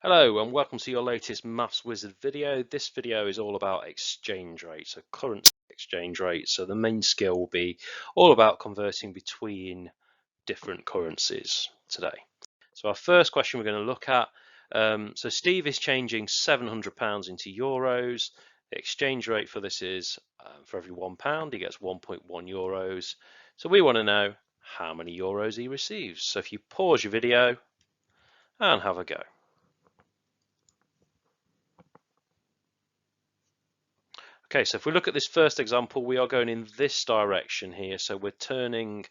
Hello and welcome to your latest Maths Wizard video. This video is all about exchange rates, so currency exchange rates. So the main skill will be all about converting between different currencies today. So our first question we're going to look at, so Steve is changing £700 into euros. The exchange rate for this is for every £1 he gets 1.1 euros. So we want to know how many euros he receives. So if you pause your video and have a go. Okay, so if we look at this first example, we are going in this direction here. So we're turning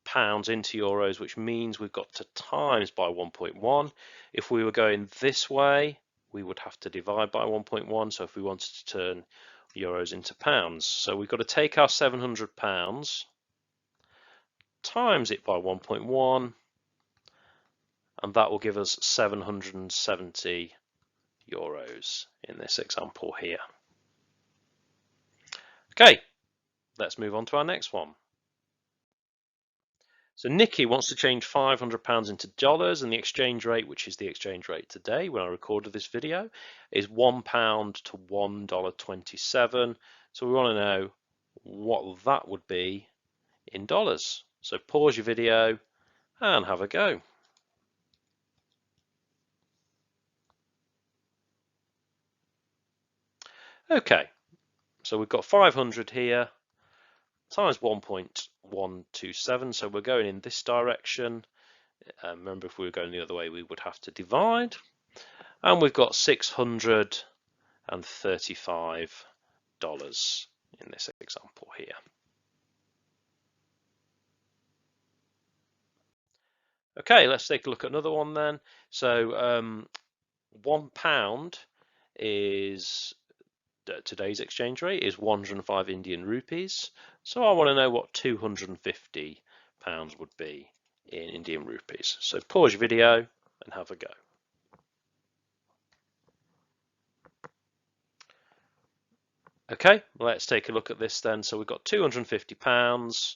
pounds into euros, which means we've got to times by 1.1. If we were going this way, we would have to divide by 1.1. So if we wanted to turn euros into pounds, so we've got to take our £700, times it by 1.1, and that will give us 770 euros in this example here. Okay, let's move on to our next one. So Nikki wants to change £500 into dollars, and the exchange rate, which is the exchange rate today when I recorded this video, is £1 to $1.27. So we want to know what that would be in dollars. So pause your video and have a go. Okay, so we've got 500 here times 1.127, so we're going in this direction. Remember, if we were going the other way, we would have to divide. And we've got $635 in this example here. Okay, let's take a look at another one then. So £1 is today's exchange rate is 105 Indian rupees. So I want to know what £250 would be in Indian rupees. So pause your video and have a go. Okay, let's take a look at this then. So we've got £250.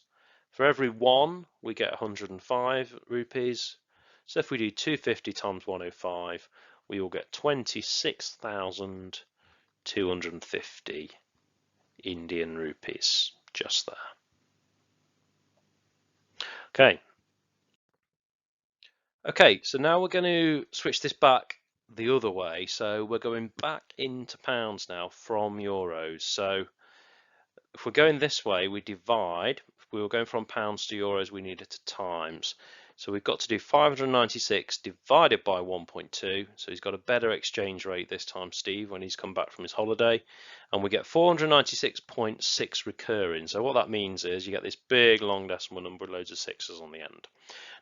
For every one, we get 105 rupees. So if we do 250 times 105, we will get 26,250 Indian rupees just there. Okay, so now we're going to switch this back the other way. So we're going back into pounds now from euros. So if we're going this way, we divide. If we were going from pounds to euros, we needed to times. So we've got to do 596 divided by 1.2. So he's got a better exchange rate this time, Steve, when he's come back from his holiday. And we get 496.6 recurring. So what that means is you get this big long decimal number with loads of sixes on the end.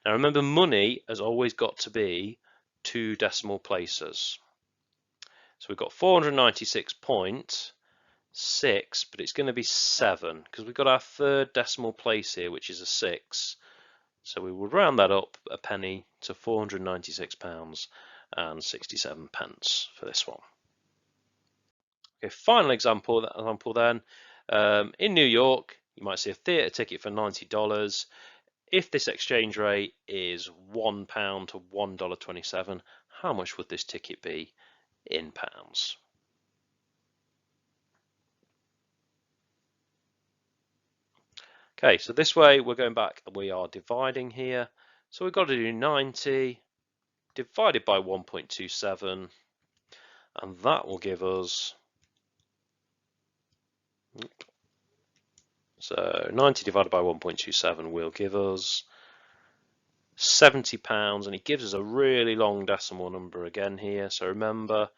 Now remember, money has always got to be 2 decimal places. So we've got 496.6, but it's going to be 7 because we've got our third decimal place here, which is a 6. So we will round that up a penny to £496.67 for this one. Okay, final example then. In New York, you might see a theatre ticket for $90. If this exchange rate is £1 to $1.27, how much would this ticket be in pounds? Okay, so this way we're going back and we are dividing here. So we've got to do 90 divided by 1.27, and that will give us, so 90 divided by 1.27 will give us £70, and it gives us a really long decimal number again here. So remember,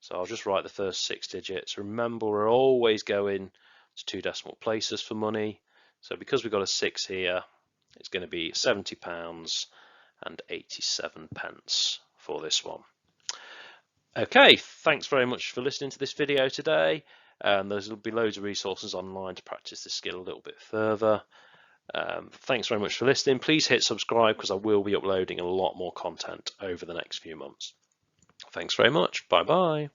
so I'll just write the first 6 digits. Remember, we're always going to 2 decimal places for money. So because we've got a 6 here, it's going to be £70.87 for this one. Okay, thanks very much for listening to this video today. There'll be loads of resources online to practice this skill a little bit further. Thanks very much for listening. Please hit subscribe because I will be uploading a lot more content over the next few months. Thanks very much. Bye bye.